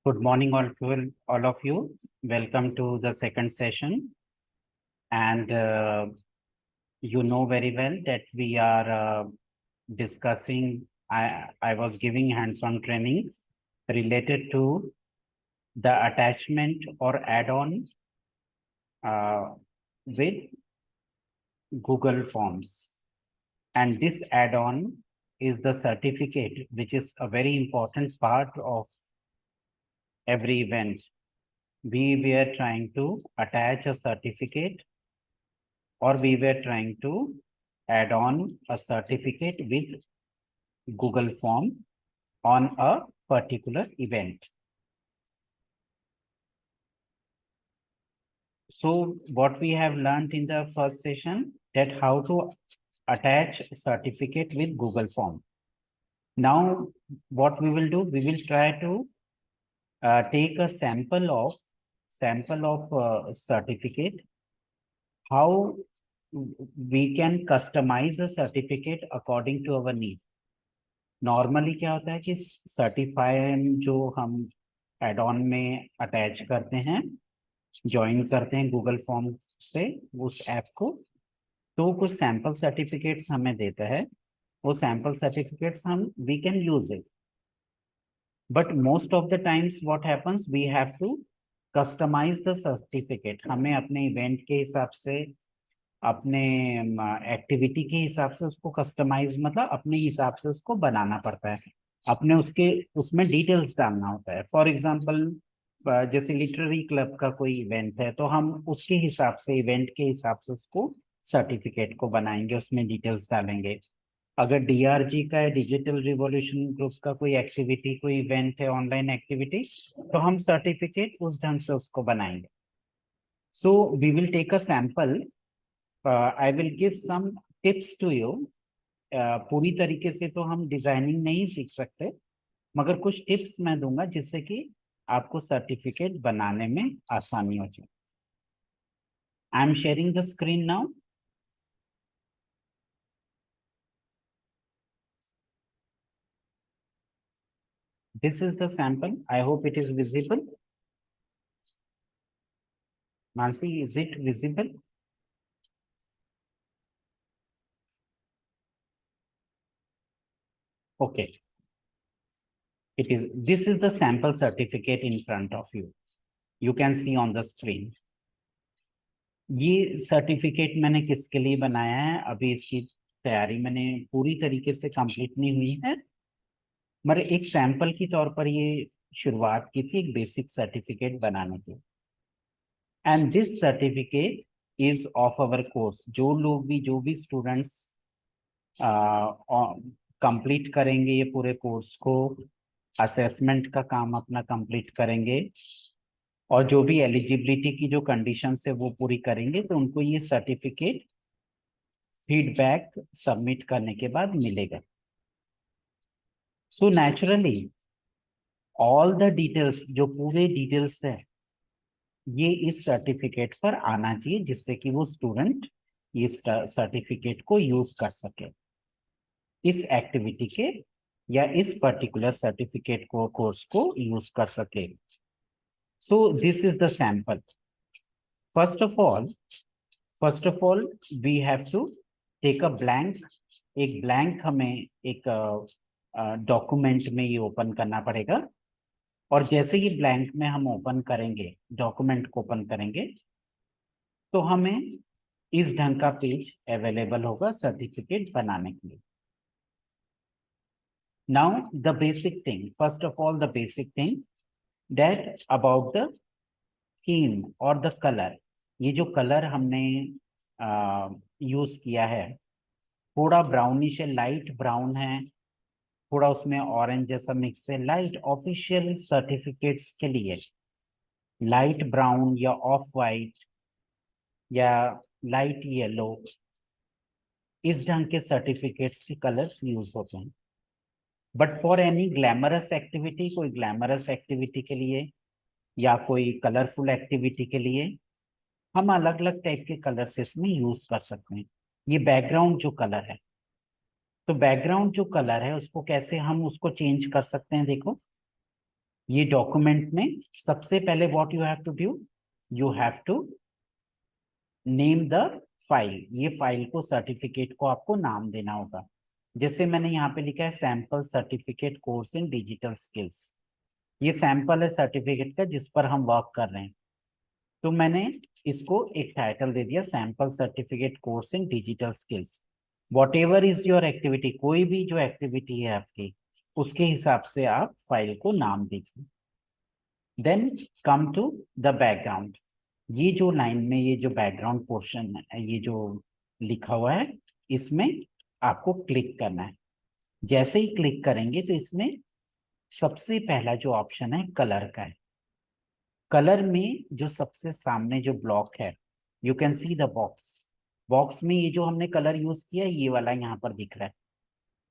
Good morning, all of you. Welcome to the second session. And you know very well that we are discussing, I was giving hands-on training related to the attachment or add-on with Google Forms. And this add-on is the certificate, which is a very important part of every event. We were trying to attach a certificate, or we were trying to add on a certificate with Google Form on a particular event. So what we have learned in the first session, that how to attach certificate with Google Form. Now, what we will do, we will try to take a sample of certificate, how we can customize a certificate according to our need. Normally क्या होता है कि certified जो हम add on में attach करते हैं, join करते हैं गूगल फॉर्म से उस ऐप को, तो कुछ सैंपल सर्टिफिकेट्स हमें देता है. वो सैंपल सर्टिफिकेट्स हम we can use it, but most of the times what happens, we have to customise the certificate. हमें अपने इवेंट के हिसाब से, अपने एक्टिविटी के हिसाब से उसको कस्टमाइज, मतलब अपने हिसाब से उसको बनाना पड़ता है. अपने उसके उसमें डिटेल्स डालना होता है. फॉर एग्जांपल, जैसे लिटरेरी क्लब का कोई इवेंट है, तो हम उसके हिसाब से, इवेंट के हिसाब से उसको सर्टिफिकेट को बनाएंगे, उसमें डिटेल्स डालेंगे. अगर डीआरजी का है, डिजिटल रिवॉल्यूशन ग्रुप का कोई एक्टिविटी, कोई इवेंट है, ऑनलाइन एक्टिविटी, तो हम सर्टिफिकेट उस ढंग से उसको बनाएंगे. So we will take a sample. I will give some tips to you. पूरी तरीके से तो हम डिजाइनिंग नहीं सीख सकते, मगर कुछ टिप्स मैं दूंगा जिससे कि आपको सर्टिफिकेट बनाने में आसानी हो जाए. I am sharing the screen now. This is the sample. I hope it is visible. Mansi, is it visible? Okay. It is. This is the sample certificate in front of you. You can see on the screen. ये certificate मैंने किसके लिए बनाया है, अभी इसकी तैयारी मैंने पूरी तरीके से कंप्लीट नहीं हुई है, मगर एक सैंपल की तौर पर ये शुरुआत की थी एक बेसिक सर्टिफिकेट बनाने की. And this certificate is of our course. जो भी स्टूडेंट्स कंप्लीट करेंगे ये पूरे कोर्स को, असेसमेंट का काम अपना कंप्लीट करेंगे, और जो भी एलिजिबिलिटी की जो कंडीशंस है वो पूरी करेंगे, तो उनको ये सर्टिफिकेट फीडबैक सबमिट करने के बाद मिलेगा. So naturally all the details, जो पूरे डिटेल्स है, ये इस सर्टिफिकेट पर आना चाहिए, जिससे कि वो स्टूडेंट इस सर्टिफिकेट को यूज कर सके इस एक्टिविटी के, या इस पर्टिकुलर सर्टिफिकेट को, कोर्स को यूज कर सके. So this is the sample. First of all we have to take a blank. एक ब्लैंक हमें एक डॉक्यूमेंट में ये ओपन करना पड़ेगा, और जैसे ही ब्लैंक में हम ओपन करेंगे, डॉक्यूमेंट को ओपन करेंगे, तो हमें इस ढंग का पेज अवेलेबल होगा सर्टिफिकेट बनाने के लिए. Now the basic thing, first of all the basic thing that about the theme और द कलर. ये जो कलर हमने यूज किया है, थोड़ा ब्राउनिश है, लाइट ब्राउन है, थोड़ा उसमें ऑरेंज जैसा मिक्स है. लाइट ऑफिशियल सर्टिफिकेट्स के लिए लाइट ब्राउन या ऑफ वाइट या लाइट येलो, इस ढंग के सर्टिफिकेट्स के कलर्स यूज होते हैं. But for any glamorous activity, कोई ग्लैमरस एक्टिविटी के लिए या कोई कलरफुल एक्टिविटी के लिए, हम अलग अलग टाइप के कलर्स इसमें यूज कर सकते हैं. ये बैकग्राउंड जो कलर है, तो बैकग्राउंड जो कलर है उसको कैसे हम उसको चेंज कर सकते हैं. देखो, ये डॉक्यूमेंट में सबसे पहले what you have to do, you have to name the file. ये फाइल को, सर्टिफिकेट को आपको नाम देना होगा। जैसे मैंने यहाँ पे लिखा है sample certificate course in digital skills. ये सैंपल है सर्टिफिकेट का जिस पर हम वर्क कर रहे हैं, तो मैंने इसको एक टाइटल दे दिया, sample certificate course in digital skills. What ever is your activity, कोई भी जो एक्टिविटी है आपकी, उसके हिसाब से आप फाइल को नाम दीजिए। Then come to the background. ये जो लाइन में ये जो बैकग्राउंड पोर्शन है, ये जो लिखा हुआ है, इसमें आपको क्लिक करना है। जैसे ही क्लिक करेंगे तो इसमें सबसे पहला जो ऑप्शन है कलर का है। कलर में जो सबसे सामने जो ब्लॉक है, you can see the box. Box में ये जो हमने कलर यूज किया है, ये वाला यहाँ पर दिख रहा है।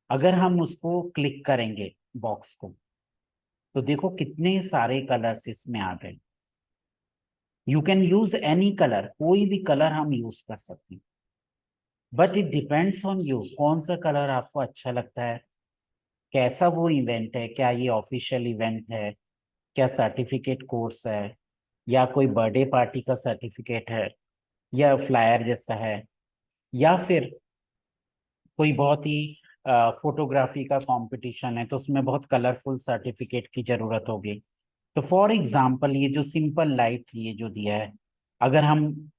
अगर हम उसको क्लिक करेंगे बॉक्स को, तो देखो कितने सारे कलर्स इसमें आ गए। You can use any colour, कोई भी कलर हम यूज कर सकते हैं, but it depends on you, कौन सा कलर आपको अच्छा लगता है, कैसा वो इवेंट है, क्या ये ऑफिशियल इवेंट है, क्या सर्टिफिकेट कोर्स है, या कोई बर्थडे पार्टी का सर्टिफिकेट है, या फ्लायर जैसा है, या फिर कोई बहुत ही फोटोग्राफी का कंपटीशन है तो उसमें बहुत कलरफुल सर्टिफिकेट की जरूरत होगी। तो फॉर एग्जांपल ये जो सिंपल लाइट ये जो दिया है, अगर हम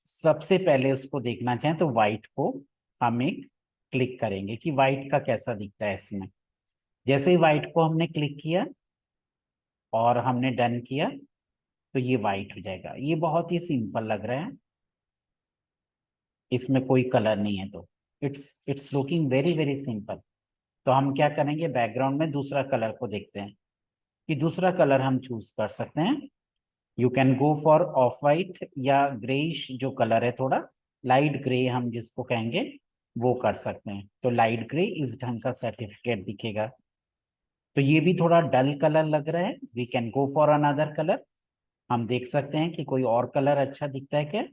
सबसे पहले उसको देखना चाहें तो वाइट को हम एक क्लिक करेंगे कि वाइट का कैसा दिखता है इसमें। जैसे ही वाइट को हमने क्लिक किया और हमने डन किया, तो ये वाइट हो जाएगा। ये बहुत ही सिंपल लग रहा है, इसमें कोई कलर नहीं है, तो it's looking very very simple. तो हम क्या करेंगे, बैकग्राउंड में दूसरा कलर को देखते हैं कि दूसरा कलर हम चूज कर सकते हैं। You can go for of white या ग्रेइश जो कलर है, थोड़ा लाइट ग्रे हम जिसको कहेंगे, वो कर सकते हैं। तो लाइट ग्रे इस ढंग का सर्टिफिकेट दिखेगा। तो ये भी थोड़ा डल कलर लग रहा है, we can go for another colour. हम देख सकते हैं कि कोई और कलर अच्छा दिखता है क्या।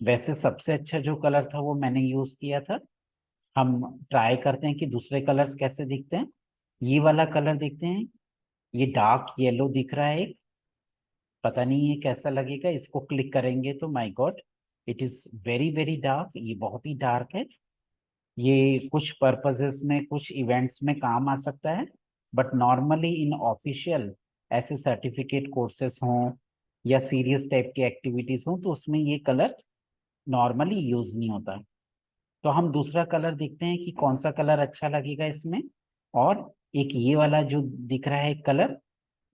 वैसे सबसे अच्छा जो कलर था वो मैंने यूज किया था। हम ट्राई करते हैं कि दूसरे कलर्स कैसे दिखते हैं। ये वाला कलर देखते हैं, ये डार्क येलो दिख रहा है एक, पता नहीं ये कैसा लगेगा। इसको क्लिक करेंगे तो my God, it is very very dark, ये बहुत ही डार्क है। ये कुछ पर्पसेस में, कुछ इवेंट्स में काम आ सकता है, बट नॉर्मली इन ऑफिशियल ऐसे सर्टिफिकेट कोर्सेस हों या सीरियस टाइप की एक्टिविटीज हों, तो उसमें ये कलर नॉर्मली यूज नहीं होता। तो हम दूसरा कलर देखते हैं कि कौन सा कलर अच्छा लगेगा इसमें। और एक ये वाला जो दिख रहा है कलर,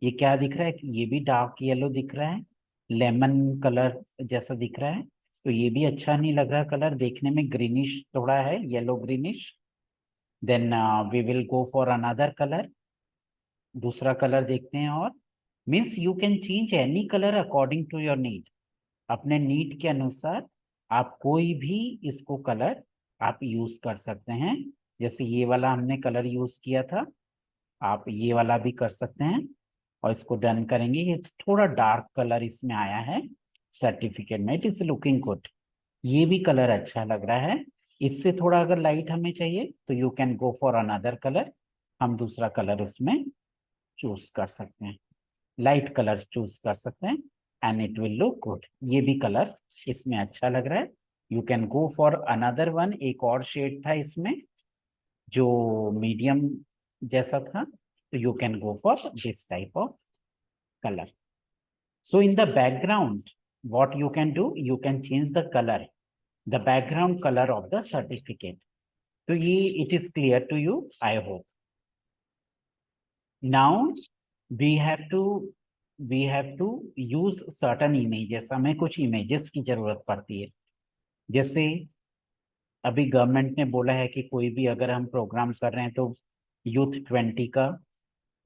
ये क्या दिख रहा है, ये भी डार्क येलो दिख रहा है, लेमन कलर जैसा दिख रहा है। तो ये भी अच्छा नहीं लग रहा कलर, देखने में ग्रीनिश थोड़ा है, yellow greenish. Then we will go for another colour. दूसरा कलर देखते हैं। और means you can change any colour according to your need. अपने नीड के अनुसार आप कोई भी इसको कलर आप यूज कर सकते हैं। जैसे ये वाला हमने कलर यूज किया था, आप ये वाला भी कर सकते हैं। और इसको डन करेंगे, ये थोड़ा डार्क कलर इसमें आया है सर्टिफिकेट में, इट इज लुकिंग गुड। ये भी कलर अच्छा लग रहा है। इससे थोड़ा अगर लाइट हमें चाहिए तो you can go for another colour. हम दूसरा कलर उसमें चूज कर सकते हैं, लाइट कलर चूज कर सकते हैं, and it will look good. ये भी कलर इसमें अच्छा लग रहा है। You can go for another one. एक और शेड था इसमें जो मीडियम जैसा था, तो you can go for this type of color. So in the background, what you can do, you can change the color, the background color of the certificate. So it is clear to you, I hope. Now we have to use certain images. हमें कुछ images की जरूरत पड़ती है। जैसे अभी government ने बोला है कि कोई भी अगर हम प्रोग्राम कर रहे हैं तो यूथ 20 का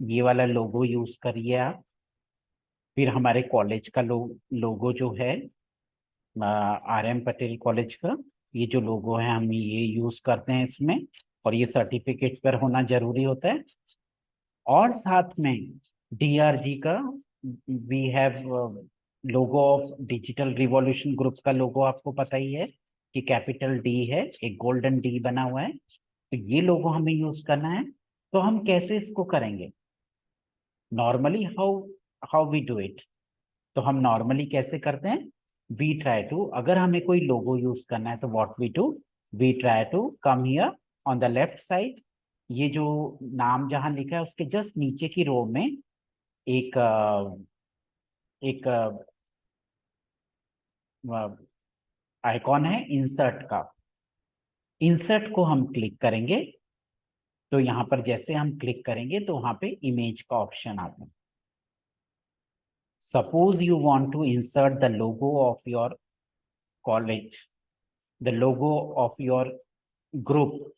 ये वाला लोगो यूज करिए आप। फिर हमारे कॉलेज का लोगो जो है, RM पटेल कॉलेज का, ये जो लोगो है हम ये यूज करते हैं इसमें। और ये सर्टिफिकेट पर होना जरूरी होता है। और साथ में DRG का, we have logo of digital revolution group का लोगो आपको पता ही है कि कैपिटल D है, एक गोल्डन D बना हुआ है। तो ये लोगो हमें यूज करना है। तो हम कैसे इसको करेंगे, normally how how we do it, तो हम नॉर्मली कैसे करते हैं, वी ट्राई टू, अगर हमें कोई लोगो यूज करना है तो what we do, we try to come here on the left side, ये जो नाम जहां लिखा है उसके जस्ट नीचे की रो में एक एक आइकॉन है इंसर्ट का, इंसर्ट को हम क्लिक करेंगे, तो यहाँ पर जैसे हम क्लिक करेंगे तो वहां पे इमेज का ऑप्शन आता है। Suppose you want to insert the logo of your college, the logo of your group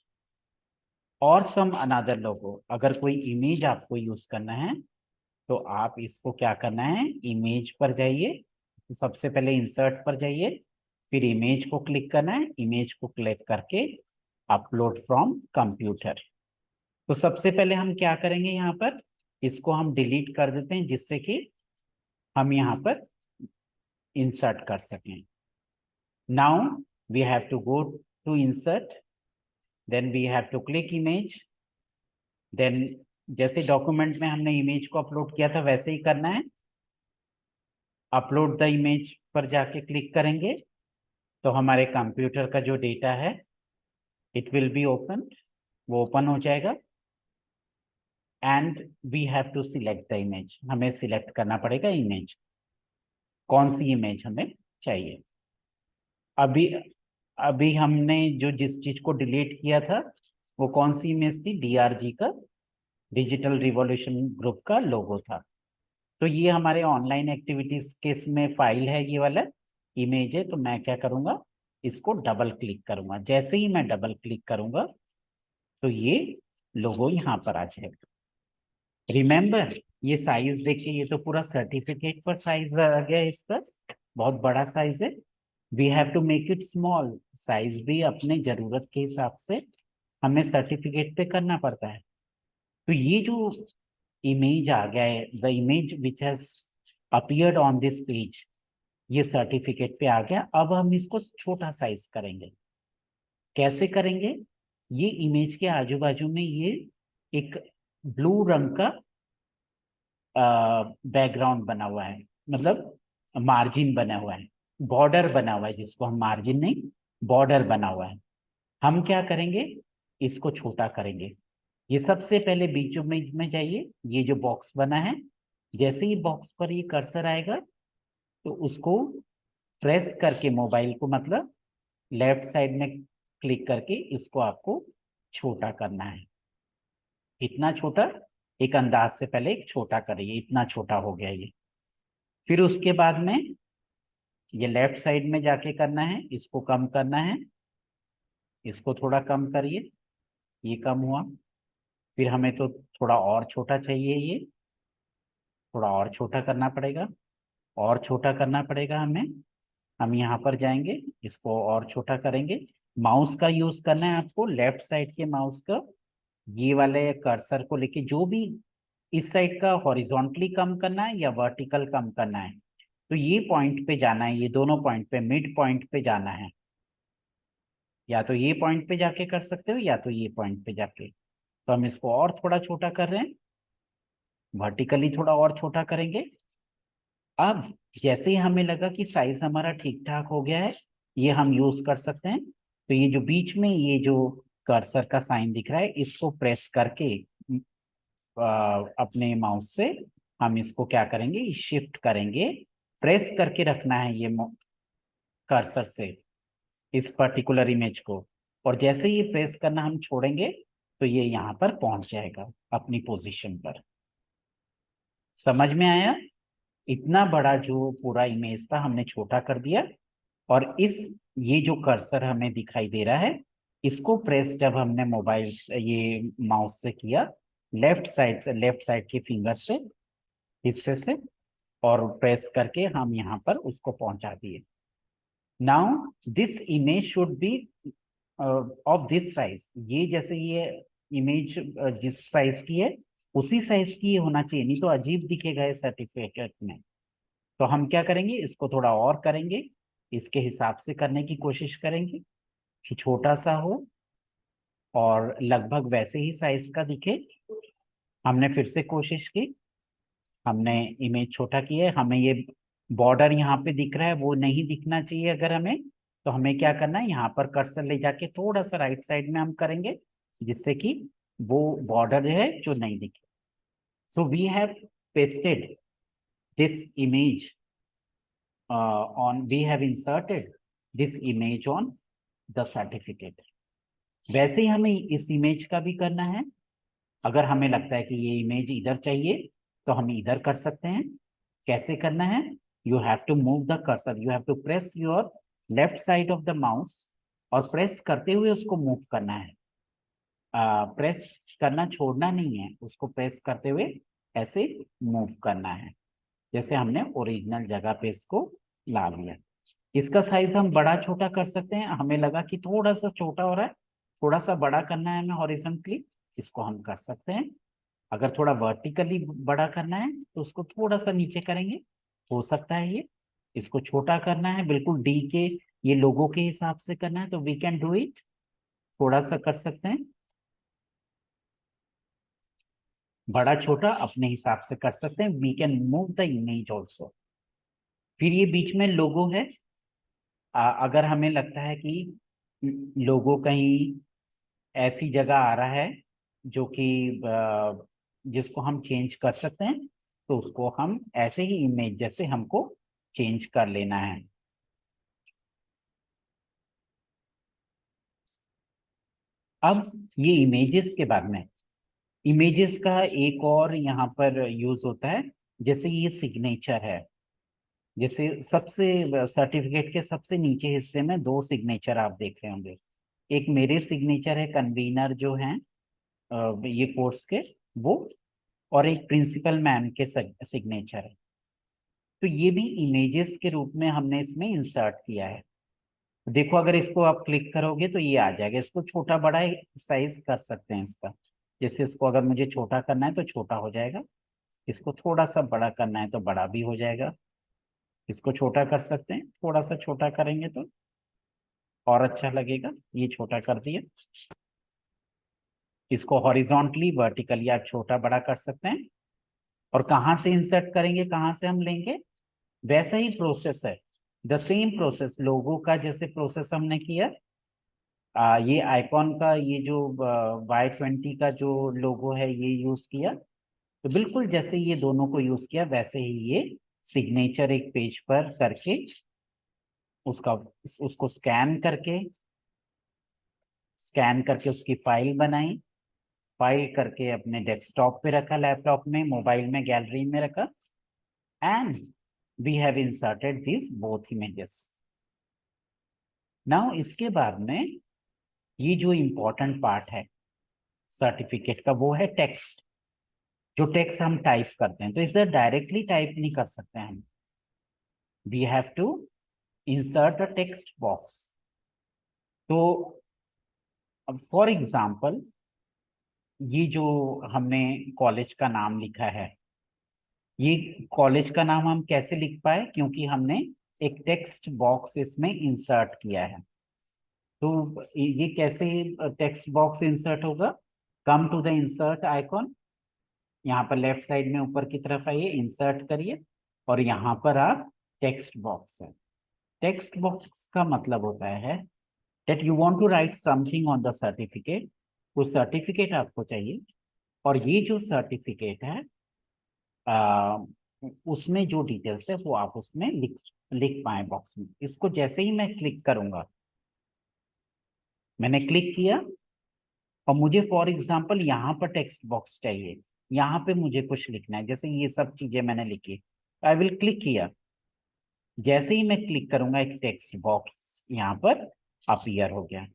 और सम अनदर लोगो, अगर कोई इमेज आपको यूज करना है तो आप इसको क्या करना है, इमेज पर जाइए, तो सबसे पहले इंसर्ट पर जाइए, फिर इमेज को क्लिक करना है, इमेज को क्लिक करके अपलोड फ्रॉम कंप्यूटर। तो सबसे पहले हम क्या करेंगे, यहाँ पर इसको हम डिलीट कर देते हैं जिससे कि हम यहाँ पर इंसर्ट कर सकें। Now we have to go to insert, then we have to click image, देन जैसे डॉक्यूमेंट में हमने इमेज को अपलोड किया था वैसे ही करना है, अपलोड द इमेज पर जाके क्लिक करेंगे तो हमारे कंप्यूटर का जो डेटा है इट विल बी ओपन, वो ओपन हो जाएगा, and we have to select the image, हमें सिलेक्ट करना पड़ेगा इमेज, कौन सी इमेज हमें चाहिए। अभी अभी हमने जो जिस चीज को डिलीट किया था वो कौन सी इमेज थी, डीआरजी का, डिजिटल रिवॉल्यूशन ग्रुप का लोगो था। तो ये हमारे ऑनलाइन एक्टिविटीज के इसमें फाइल है, ये वाला इमेज है, तो मैं क्या करूंगा, इसको डबल क्लिक करूंगा, जैसे ही मैं डबल क्लिक करूंगा तो ये लोगो यहाँ पर आ जाएगा। रिमेम्बर, ये साइज देखिए, ये तो पूरा सर्टिफिकेट पर साइज आ गया है, इस पर बहुत बड़ा साइज है। We have to make it small, size भी अपने जरूरत के हिसाब से हमें सर्टिफिकेट पे करना पड़ता है। तो ये जो इमेज आ गया है, the image which has appeared on this page, ये सर्टिफिकेट पे आ गया। अब हम इसको छोटा साइज करेंगे, कैसे करेंगे, ये इमेज के आजू बाजू में ये एक ब्लू रंग का बैकग्राउंड बना हुआ है, मतलब मार्जिन बना हुआ है, बॉर्डर बना हुआ है, जिसको हम मार्जिन नहीं, बॉर्डर बना हुआ है। हम क्या करेंगे, इसको छोटा करेंगे। ये सबसे पहले बीचों में जाइए, ये जो बॉक्स बना है, जैसे ही बॉक्स पर ये कर्सर आएगा तो उसको प्रेस करके मोबाइल को, मतलब लेफ्ट साइड में क्लिक करके इसको आपको छोटा करना है। इतना छोटा, एक अंदाज से पहले एक छोटा करिए, इतना छोटा हो गया ये। फिर उसके बाद में ये लेफ्ट साइड में जाके करना है, इसको कम करना है, इसको थोड़ा कम करिए, ये कम हुआ। फिर हमें तो थोड़ा और छोटा चाहिए, ये थोड़ा और छोटा करना पड़ेगा, और छोटा करना पड़ेगा हमें। हम यहाँ पर जाएंगे, इसको और छोटा करेंगे। माउस का यूज करना है आपको, लेफ्ट साइड के माउस का, ये वाले कर्सर को लेके जो भी इस साइड का हॉरिजॉन्टली कम करना है या वर्टिकल कम करना है, तो ये पॉइंट पे जाना है, ये दोनों पॉइंट पे, मिड पॉइंट पे जाना है। या तो ये पॉइंट पे जाके कर सकते हो या तो ये पॉइंट पे जाके। तो हम इसको और थोड़ा छोटा कर रहे हैं, वर्टिकली थोड़ा और छोटा करेंगे। अब जैसे ही हमें लगा कि साइज हमारा ठीक ठाक हो गया है, ये हम यूज कर सकते हैं। तो ये जो बीच में ये जो कर्सर का साइन दिख रहा है, इसको प्रेस करके अपने माउस से हम इसको क्या करेंगे, शिफ्ट करेंगे, प्रेस करके रखना है ये कर्सर से इस पर्टिकुलर इमेज को, और जैसे ये प्रेस करना हम छोड़ेंगे तो ये यहाँ पर पहुंच जाएगा अपनी पोजीशन पर। समझ में आया, इतना बड़ा जो पूरा इमेज था हमने छोटा कर दिया। और इस ये जो कर्सर हमें दिखाई दे रहा है, इसको प्रेस जब हमने मोबाइल से, ये माउस से किया, लेफ्ट साइड से, लेफ्ट साइड के फिंगर से, हिस्से से, और प्रेस करके हम यहाँ पर उसको पहुंचा दिए। Now this image should be of this size, ये जैसे ये इमेज जिस साइज की है उसी साइज की ये होना चाहिए, नहीं तो अजीब दिखेगा ये सर्टिफिकेट में। तो हम क्या करेंगे, इसको थोड़ा और करेंगे, इसके हिसाब से करने की कोशिश करेंगे कि छोटा सा हो और लगभग वैसे ही साइज का दिखे। हमने फिर से कोशिश की, हमने इमेज छोटा किया है, हमें ये बॉर्डर यहाँ पे दिख रहा है, वो नहीं दिखना चाहिए अगर हमें, तो हमें क्या करना है, यहाँ पर कर्सर ले जाके थोड़ा सा राइट साइड में हम करेंगे, जिससे कि वो बॉर्डर है जो नहीं दिखे. So we have pasted this image on we have inserted this image on the certificate. वैसे ही हमें इस इमेज का भी करना है. अगर हमें लगता है कि ये इमेज इधर चाहिए तो हम इधर कर सकते हैं. कैसे करना है? You have to move the cursor, you have to press your left side of the mouse, और प्रेस करते हुए उसको मूव करना है. प्रेस करना छोड़ना नहीं है, उसको प्रेस करते हुए ऐसे मूव करना है, जैसे हमने ओरिजिनल जगह पे इसको ला लिया. इसका साइज हम बड़ा छोटा कर सकते हैं. हमें लगा कि थोड़ा सा छोटा हो रहा है, थोड़ा सा बड़ा करना है हमें हॉरिजॉन्टली, इसको हम कर सकते हैं. अगर थोड़ा वर्टिकली बड़ा करना है तो उसको थोड़ा सा नीचे करेंगे, हो सकता है ये. इसको छोटा करना है बिल्कुल डी के ये लोगों के हिसाब से करना है तो वी कैन डू इट, थोड़ा सा कर सकते हैं. बड़ा छोटा अपने हिसाब से कर सकते हैं. We can move the image also. फिर ये बीच में लोगो है. अगर हमें लगता है कि लोगो कहीं ऐसी जगह आ रहा है जो कि जिसको हम चेंज कर सकते हैं, तो उसको हम ऐसे ही इमेज जैसे हमको चेंज कर लेना है. अब ये इमेजेस के बाद में, इमेजेस का एक और यहाँ पर यूज होता है. जैसे ये सिग्नेचर है, जैसे सबसे सर्टिफिकेट के सबसे नीचे हिस्से में दो सिग्नेचर आप देख रहे होंगे. एक मेरे सिग्नेचर है, कन्वीनर जो हैं ये कोर्स के, वो, और एक प्रिंसिपल मैम के सिग्नेचर है. तो ये भी इमेजेस के रूप में हमने इसमें इंसर्ट किया है. देखो अगर इसको आप क्लिक करोगे तो ये आ जाएगा. इसको छोटा बड़ा साइज कर सकते हैं इसका. जैसे इसको अगर मुझे छोटा करना है तो छोटा हो जाएगा, इसको थोड़ा सा बड़ा करना है तो बड़ा भी हो जाएगा. इसको छोटा कर सकते हैं, थोड़ा सा छोटा करेंगे तो और अच्छा लगेगा. ये छोटा कर दिया. इसको हॉरिजॉन्टली वर्टिकली आप छोटा बड़ा कर सकते हैं. और कहाँ से इंसर्ट करेंगे, कहाँ से हम लेंगे, वैसा ही प्रोसेस है. द सेम प्रोसेस लोगो का जैसे प्रोसेस हमने किया. ये आइकॉन का ये जो Y20 का जो लोगो है ये यूज किया, तो बिल्कुल जैसे ये दोनों को यूज किया वैसे ही ये सिग्नेचर एक पेज पर करके उसका उसको स्कैन करके उसकी फाइल बनाई. फाइल करके अपने डेस्कटॉप पे रखा, लैपटॉप में, मोबाइल में, गैलरी में रखा. And we have inserted this both images. Now इसके बाद में ये जो इम्पोर्टेंट पार्ट है सर्टिफिकेट का, वो है टेक्स्ट. जो टेक्स्ट हम टाइप करते हैं, तो इसे डायरेक्टली टाइप नहीं कर सकते हम. We have to insert a text box. तो फॉर एग्जाम्पल ये जो हमने कॉलेज का नाम लिखा है, ये कॉलेज का नाम हम कैसे लिख पाए, क्योंकि हमने एक टेक्स्ट बॉक्स इसमें इंसर्ट किया है. तो ये कैसे टेक्स्ट बॉक्स इंसर्ट होगा? Come to the insert icon, यहाँ पर लेफ्ट साइड में ऊपर की तरफ आइए, इंसर्ट करिए, और यहाँ पर आप टेक्स्ट बॉक्स है. टेक्स्ट बॉक्स का मतलब होता है that you want to write something on the certificate. वो सर्टिफिकेट आपको चाहिए, और ये जो सर्टिफिकेट है आ, उसमें जो डिटेल्स है वो आप उसमें लिख लिख पाए बॉक्स में. इसको जैसे ही मैं क्लिक करूंगा, मैंने क्लिक किया, और मुझे फॉर एग्जांपल यहाँ पर टेक्स्ट बॉक्स चाहिए, यहाँ पे मुझे कुछ लिखना है, जैसे ये सब चीजें मैंने लिखी, आई विल क्लिक किया. जैसे ही मैं क्लिक करूंगा एक टेक्स्ट बॉक्स यहाँ पर अपीयर हो गया.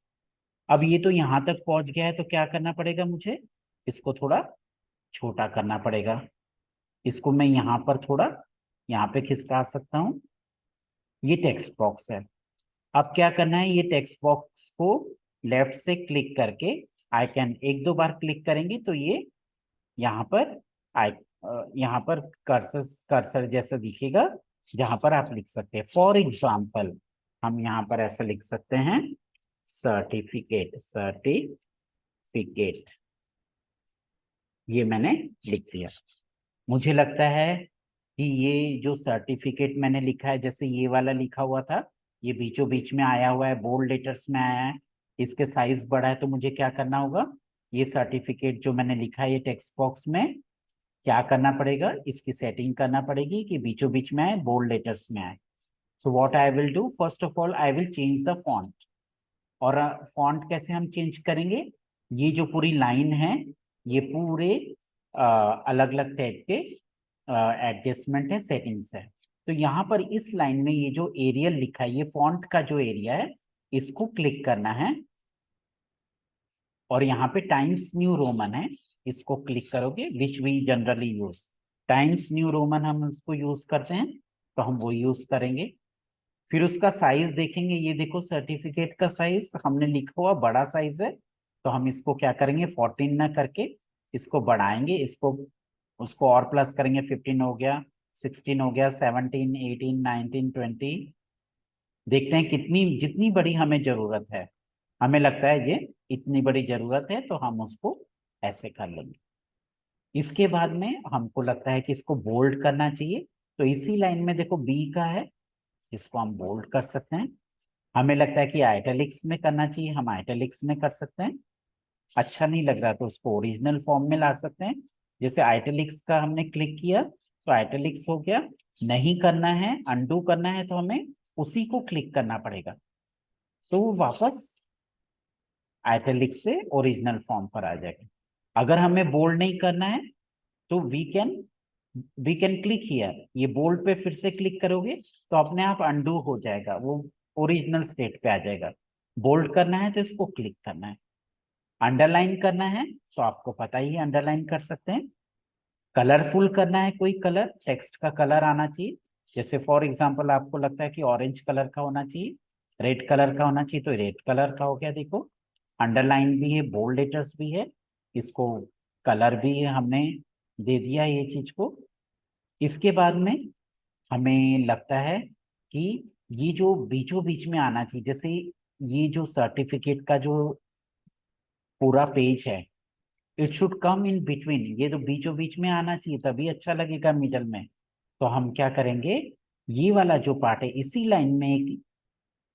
अब ये तो यहाँ तक पहुंच गया है, तो क्या करना पड़ेगा मुझे, इसको थोड़ा छोटा करना पड़ेगा. इसको मैं यहाँ पर थोड़ा यहाँ पे खिसका सकता हूँ. ये टेक्स्ट बॉक्स है. अब क्या करना है, ये टेक्स्ट बॉक्स को लेफ्ट से क्लिक करके, आई कैन एक दो बार क्लिक करेंगे तो ये यहाँ पर आई यहाँ पर कर्सर कर्सर जैसा दिखेगा, जहां पर आप लिख सकते हैं. फॉर एग्जाम्पल हम यहाँ पर ऐसा लिख सकते हैं, सर्टिफिकेट. सर्टिफिकेट ये मैंने लिख दिया. मुझे लगता है कि ये जो सर्टिफिकेट मैंने लिखा है, जैसे ये वाला लिखा हुआ था, ये बीचों बीच में आया हुआ है, बोल्ड लेटर्स में आया है, इसके साइज बड़ा है, तो मुझे क्या करना होगा, ये सर्टिफिकेट जो मैंने लिखा है ये टेक्स्ट बॉक्स में क्या करना पड़ेगा, इसकी सेटिंग करना पड़ेगी कि बीचों बीच में आए, बोल्ड लेटर्स में आए। So what I will do, first of all I will change the font. और फॉन्ट कैसे हम चेंज करेंगे, ये जो पूरी लाइन है ये पूरे अलग अलग टाइप के एडजस्टमेंट है, सेटिंग्स है। तो यहाँ पर इस लाइन में ये जो एरियल लिखा है, ये फॉन्ट का जो एरिया है, इसको क्लिक करना है। और यहाँ पे टाइम्स न्यू रोमन है, इसको क्लिक करोगे, which we generally use, Times New Roman हम उसको यूज करते हैं, तो हम वो यूज करेंगे। फिर उसका साइज देखेंगे, ये देखो सर्टिफिकेट का साइज हमने लिखा हुआ बड़ा साइज है, तो हम इसको क्या करेंगे, 14 ना करके इसको बढ़ाएंगे, इसको उसको और प्लस करेंगे, 15 हो गया, 16 हो गया, 17, 18, 19, 20। देखते हैं कितनी, जितनी बड़ी हमें जरूरत है, हमें लगता है ये इतनी बड़ी जरूरत है, तो हम उसको ऐसे कर लेंगे। इसके बाद में हमको लगता है कि इसको बोल्ड करना चाहिए, तो इसी लाइन में देखो बी का है, इसको हम बोल्ड कर सकते हैं। हमें लगता है कि आइटैलिक्स में करना चाहिए, हम आइटैलिक्स में कर सकते हैं। अच्छा नहीं लग रहा तो उसको ओरिजिनल फॉर्म में ला सकते हैं। जैसे आइटैलिक्स का हमने क्लिक किया तो आइटैलिक्स हो गया। नहीं करना है, अनडू करना है, तो हमें उसी को क्लिक करना पड़ेगा, तो वो वापस आइटैलिक्स से ओरिजिनल फॉर्म पर आ जाएगा। अगर हमें बोल्ड नहीं करना है तो वी कैन क्लिक हियर, ये बोल्ड पे फिर से क्लिक करोगे तो अपने आप अनडू हो जाएगा, वो ओरिजिनल स्टेट पे आ जाएगा। बोल्ड करना है तो इसको क्लिक करना है। अंडरलाइन करना है तो आपको पता ही है, अंडरलाइन कर सकते हैं। कलरफुल करना है, कोई कलर, टेक्स्ट का कलर आना चाहिए, जैसे फॉर एग्जांपल आपको लगता है कि ऑरेंज कलर का होना चाहिए, रेड कलर का होना चाहिए, तो रेड कलर का हो गया, देखो अंडरलाइन भी है, बोल्ड लेटर्स भी है, इसको कलर भी है, हमने दे दिया ये चीज को। इसके बाद में हमें लगता है कि ये जो बीचों बीच में आना चाहिए, जैसे ये जो सर्टिफिकेट का जो पूरा पेज है, it should come in between, ये तो बीचों बीच में आना चाहिए, तभी अच्छा लगेगा मिडल में। तो हम क्या करेंगे, ये वाला जो पार्ट है इसी लाइन में एक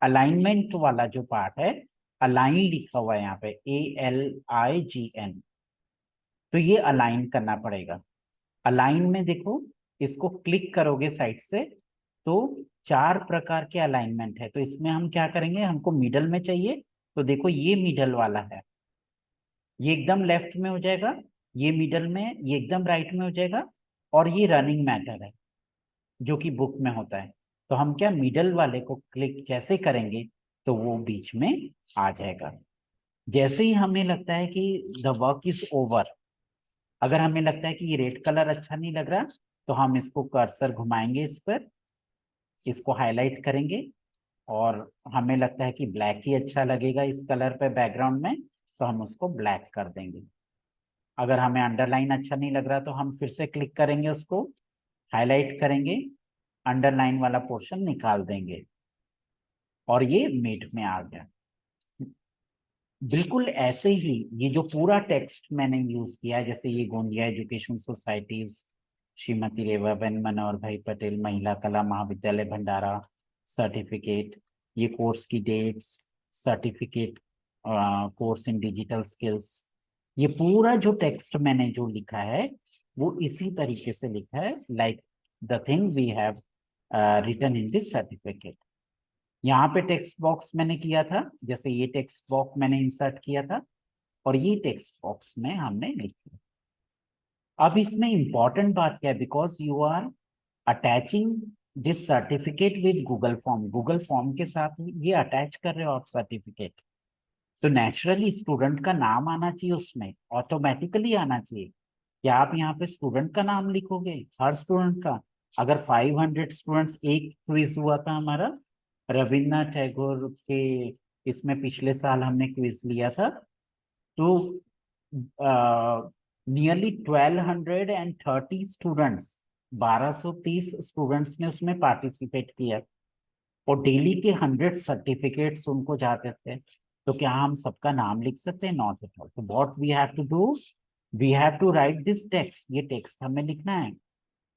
अलाइनमेंट वाला जो पार्ट है, अलाइन लिखा हुआ है यहाँ पे, ALIGN, तो ये अलाइन करना पड़ेगा। अलाइन में देखो, इसको क्लिक करोगे साइड से तो 4 प्रकार के अलाइनमेंट है, तो इसमें हम क्या करेंगे, हमको मिडल में चाहिए, तो देखो ये मिडल वाला है, ये एकदम लेफ्ट में हो जाएगा, ये मिडल में, ये एकदम राइट में हो जाएगा, और ये रनिंग मैटर है जो कि बुक में होता है। तो हम क्या मिडल वाले को क्लिक जैसे करेंगे तो वो बीच में आ जाएगा। जैसे ही हमें लगता है कि द वर्क इज ओवर, अगर हमें लगता है कि ये रेड कलर अच्छा नहीं लग रहा, तो हम इसको कर्सर घुमाएंगे इस पर, इसको हाईलाइट करेंगे, और हमें लगता है कि ब्लैक ही अच्छा लगेगा इस कलर पे बैकग्राउंड में, तो हम उसको ब्लैक कर देंगे। अगर हमें अंडरलाइन अच्छा नहीं लग रहा तो हम फिर से क्लिक करेंगे, उसको हाईलाइट करेंगे, अंडरलाइन वाला पोर्शन निकाल देंगे, और ये मेट में आ गया। बिल्कुल ऐसे ही ये जो पूरा टेक्स्ट मैंने यूज किया है, जैसे ये Gondia education societies, Shrimati Revaben Manohar bhai Patel Mahila Kala Mahavidyalaya Bhandara certificate, ये कोर्स की dates, certificate, course in digital skills, ये पूरा जो टेक्स्ट मैंने जो लिखा है वो इसी तरीके से लिखा है, like the thing we have written in this certificate. यहाँ पे टेक्स्ट बॉक्स मैंने किया था, जैसे ये टेक्स्ट बॉक्स मैंने इंसर्ट किया था, और ये टेक्स्ट बॉक्स में हमने लिखा। अब इसमें इंपॉर्टेंट बात क्या है, because you are attaching this certificate with Google form, Google form के साथ ये अटैच कर रहे हो आप सर्टिफिकेट, तो नेचुरली स्टूडेंट का नाम आना चाहिए उसमें, ऑटोमेटिकली आना चाहिए। क्या आप यहाँ पे स्टूडेंट का नाम लिखोगे, हर स्टूडेंट का? अगर 500 स्टूडेंट्स, एक क्विज हुआ था हमारा रविन्द्रनाथ टैगोर के, इसमें पिछले साल हमने क्विज लिया था, तो नियरली 1230 स्टूडेंट्स, 1230 स्टूडेंट्स ने उसमें पार्टिसिपेट किया, और डेली के 100 सर्टिफिकेट्स उनको जाते थे, तो क्या हम सबका नाम लिख सकते हैं? Not at all. तो what we have to do, we have to write this text, ये टेक्स्ट हमें लिखना है,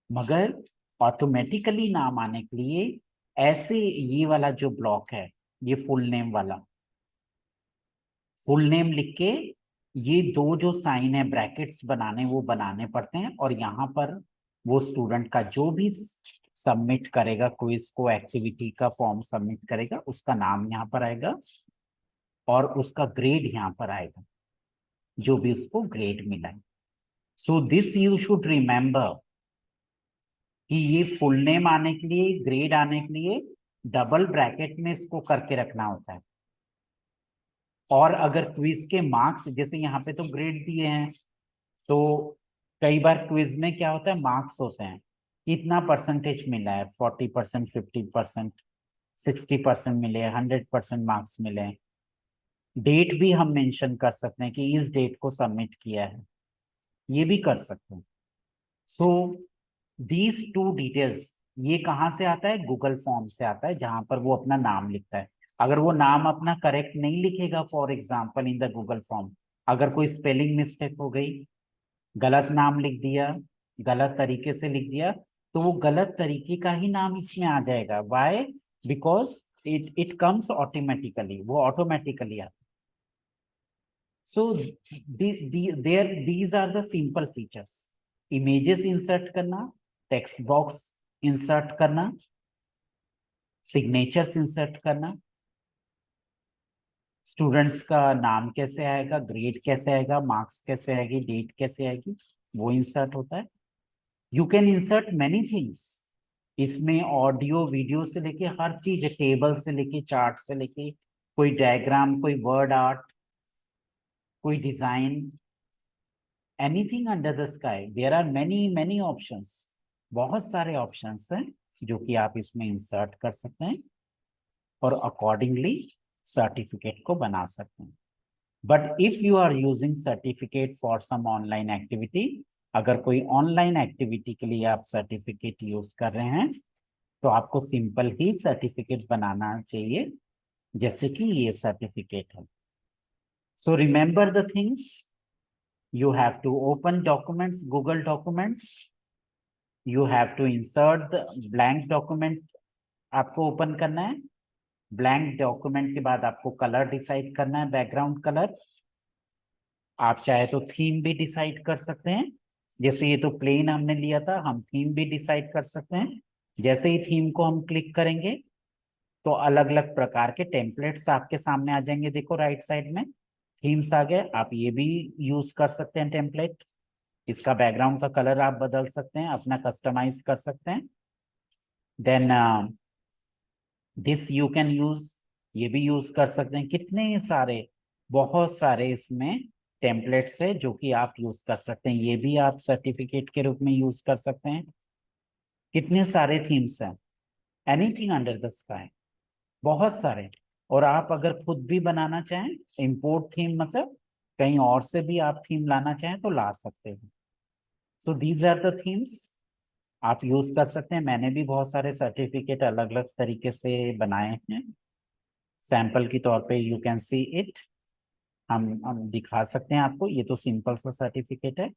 मगर ऑटोमेटिकली नाम आने के लिए ऐसे ये वाला जो ब्लॉक है, ये फुल नेम वाला, फुल नेम लिख के ये दो जो साइन है ब्रैकेट्स बनाने, वो बनाने पड़ते हैं। और यहाँ पर वो स्टूडेंट का जो भी सबमिट करेगा क्विज को, एक्टिविटी का फॉर्म सबमिट करेगा, उसका नाम यहाँ पर आएगा और उसका ग्रेड यहाँ पर आएगा, जो भी उसको ग्रेड मिला है। So this you should remember कि ये फुल नेम आने के लिए, ग्रेड आने के लिए डबल ब्रैकेट में इसको करके रखना होता है। और अगर क्विज के मार्क्स, जैसे यहाँ पे तो ग्रेड दिए हैं, तो कई बार क्विज में क्या होता है, मार्क्स होते हैं, इतना परसेंटेज मिला है, 40%, 50%, 60% मिले, 100% मार्क्स मिले। डेट भी हम मेंशन कर सकते हैं कि इस डेट को सबमिट किया है, ये भी कर सकते हैं। सो दीज टू डिटेल्स, ये कहाँ से आता है, गूगल फॉर्म से आता है, जहां पर वो अपना नाम लिखता है। अगर वो नाम अपना करेक्ट नहीं लिखेगा, for example in the Google form, अगर कोई स्पेलिंग मिस्टेक हो गई, गलत नाम लिख दिया, गलत तरीके से लिख दिया, तो वो गलत तरीके का ही नाम इसमें आ जाएगा। Why? Because it comes automatically, वो ऑटोमेटिकली आता। So these are the simple features. Images insert करना, टेक्स्ट बॉक्स इंसर्ट करना, सिग्नेचर्स इंसर्ट करना, स्टूडेंट्स का नाम कैसे आएगा, ग्रेड कैसे आएगा, मार्क्स कैसे आएगी, डेट कैसे आएगी, वो इंसर्ट होता है। You can insert many things इसमें, ऑडियो वीडियो से लेके हर चीज, टेबल से लेके चार्ट से लेके कोई डायग्राम, कोई वर्ड आर्ट, कोई design, anything under the sky, there are many many options. बहुत सारे ऑप्शंस हैं जो कि आप इसमें इंसर्ट कर सकते हैं और अकॉर्डिंगली सर्टिफिकेट को बना सकते हैं। But if you are using certificate for some online activity, अगर कोई ऑनलाइन एक्टिविटी के लिए आप सर्टिफिकेट यूज कर रहे हैं, तो आपको सिंपल ही सर्टिफिकेट बनाना चाहिए, जैसे कि ये सर्टिफिकेट है। So remember the things, you have to open documents, Google documents, you have to insert the blank document, आपको ओपन करना है। ब्लैंक डॉक्यूमेंट के बाद आपको कलर डिसाइड करना है, बैकग्राउंड कलर। आप चाहे तो थीम भी डिसाइड कर सकते हैं, जैसे ये तो प्लेन हमने लिया था, हम थीम भी डिसाइड कर सकते हैं। जैसे ही थीम को हम क्लिक करेंगे, तो अलग अलग प्रकार के टेम्पलेट्स आपके सामने आ जाएंगे। देखो राइट साइड में थीम्स आ गए, आप ये भी यूज कर सकते हैं टेम्पलेट। इसका बैकग्राउंड का कलर आप बदल सकते हैं, अपना कस्टमाइज कर सकते हैं। Then this you can use, ये भी यूज कर सकते हैं। कितने सारे, बहुत सारे इसमें टेम्पलेट्स है जो कि आप यूज कर सकते हैं, ये भी आप सर्टिफिकेट के रूप में यूज कर सकते हैं। कितने सारे थीम्स हैं, एनीथिंग अंडर द स्काई, बहुत सारे। और आप अगर खुद भी बनाना चाहें, इंपोर्ट थीम, मतलब कहीं और से भी आप थीम लाना चाहें तो ला सकते हैं। So these are the themes, आप यूज कर सकते हैं। मैंने भी बहुत सारे सर्टिफिकेट अलग अलग तरीके से बनाए हैं, सैंपल के तौर पे यू कैन सी इट। हम दिखा सकते हैं आपको, ये तो सिंपल सा सर्टिफिकेट है।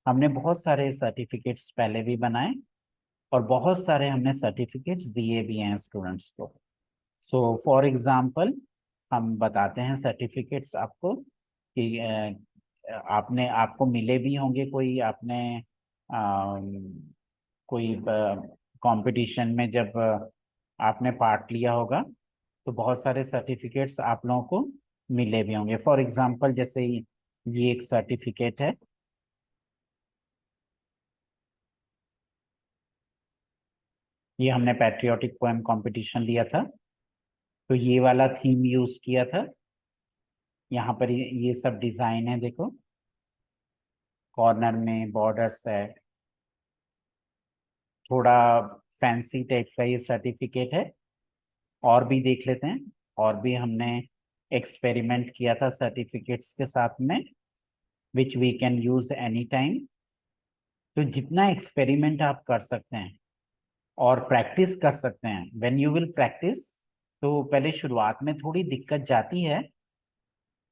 हमने बहुत सारे सर्टिफिकेट्स पहले भी बनाए और बहुत सारे हमने सर्टिफिकेट्स दिए भी हैं स्टूडेंट्स को। सो फॉर एग्जाम्पल, हम बताते हैं सर्टिफिकेट्स आपको कि आपने, आपको मिले भी होंगे, कोई आपने कोई कंपटीशन में जब आपने पार्ट लिया होगा, तो बहुत सारे सर्टिफिकेट्स आप लोगों को मिले भी होंगे। फॉर एग्जांपल, जैसे ये एक सर्टिफिकेट है, ये हमने पैट्रियोटिक पोएम कंपटीशन लिया था, तो ये वाला थीम यूज किया था। यहाँ पर ये सब डिजाइन है, देखो कॉर्नर में बॉर्डर्स है, थोड़ा फैंसी टाइप का ये सर्टिफिकेट है। और भी देख लेते हैं, और भी हमने एक्सपेरिमेंट किया था सर्टिफिकेट्स के साथ में, which we can use any time. तो जितना एक्सपेरिमेंट आप कर सकते हैं और प्रैक्टिस कर सकते हैं, व्हेन यू विल प्रैक्टिस, तो पहले शुरुआत में थोड़ी दिक्कत जाती है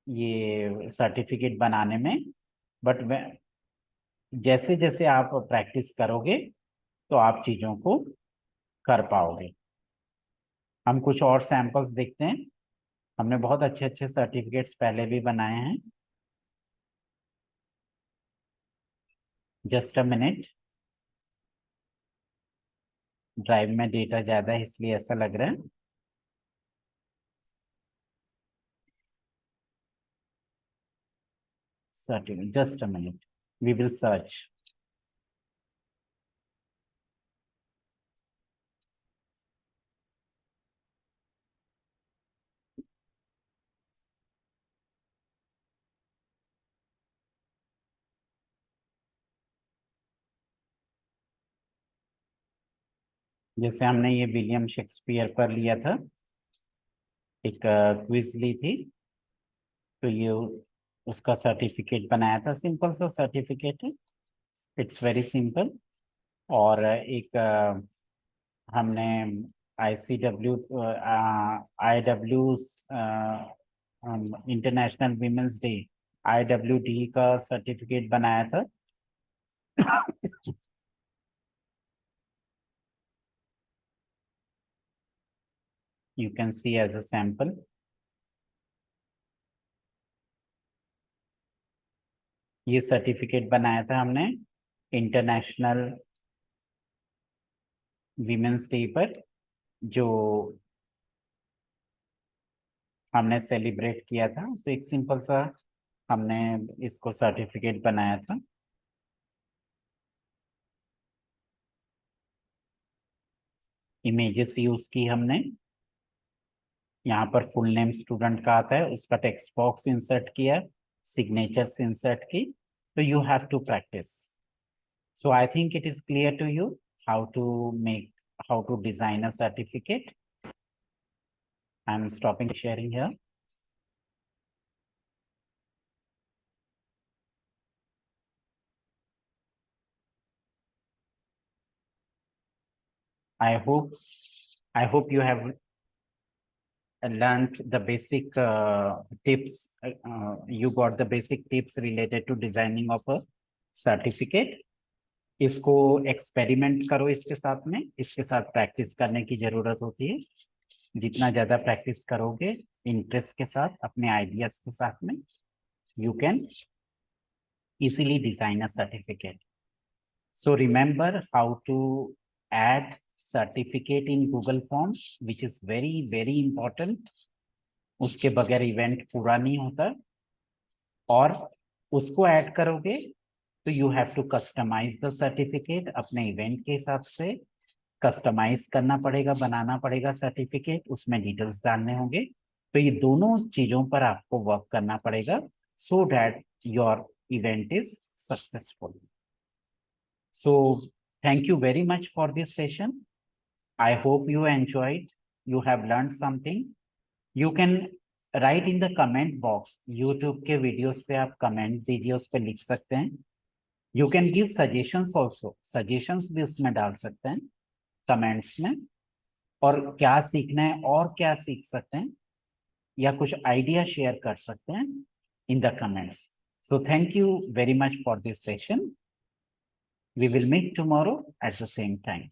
ये सर्टिफिकेट बनाने में, बट जैसे जैसे आप प्रैक्टिस करोगे तो आप चीजों को कर पाओगे। हम कुछ और सैंपल्स देखते हैं। हमने बहुत अच्छे अच्छे सर्टिफिकेट्स पहले भी बनाए हैं। Just a minute. ड्राइव में डेटा ज्यादा है इसलिए ऐसा लग रहा है। Certificate, just a minute, we will search. जैसे हमने ये विलियम शेक्सपियर पर लिया था, एक क्विज ली थी, तो ये उसका सर्टिफिकेट बनाया था। सिंपल सा सर्टिफिकेट है, इट्स वेरी सिंपल। और एक हमने ICW, IW, international women's day, IWD का सर्टिफिकेट बनाया था। You can see as a sample. ये सर्टिफिकेट बनाया था हमने इंटरनेशनल वीमेंस डे पर, जो हमने सेलिब्रेट किया था। तो एक सिंपल सा हमने इसको सर्टिफिकेट बनाया था। इमेजेस यूज की हमने। यहाँ पर फुल नेम स्टूडेंट का आता है, उसका टेक्स्ट बॉक्स इंसर्ट किया, सिग्नेचर्स इंसर्ट की। तो you have to practise. So I think it is clear to you how to make, how to design a certificate. I am stopping sharing here. I hope I hope you have learned the basic tips. You got the basic tips related to designing of a certificate. इसको experiment करो इसके साथ में, इसके साथ practice करने की जरूरत होती है। जितना ज्यादा प्रैक्टिस करोगे इंटरेस्ट के साथ, अपने आइडियाज के साथ में, you can easily design a certificate. So remember how to add certificate in Google Forms, which is very, very important. उसके बगैर इवेंट पूरा नहीं होता। और उसको ऐड करोगे तो you have to customise the certificate अपने इवेंट के हिसाब से। कस्टमाइज करना पड़ेगा, बनाना पड़ेगा सर्टिफिकेट, उसमें डिटेल्स डालने होंगे। तो ये दोनों चीजों पर आपको वर्क करना पड़ेगा, so that your event is successful. So thank you very much for this session. I hope you enjoyed, you have learned something. You can write in the comment box, YouTube के videos पे आप comment दीजिए, उस पे लिख सकते हैं। You can give suggestions also, suggestions भी उसमें डाल सकते हैं कमेंट्स में। और क्या सीखना है और क्या सीख सकते हैं, या कुछ आइडिया शेयर कर सकते हैं in the comments. So thank you very much for this session. We will meet tomorrow at the same time.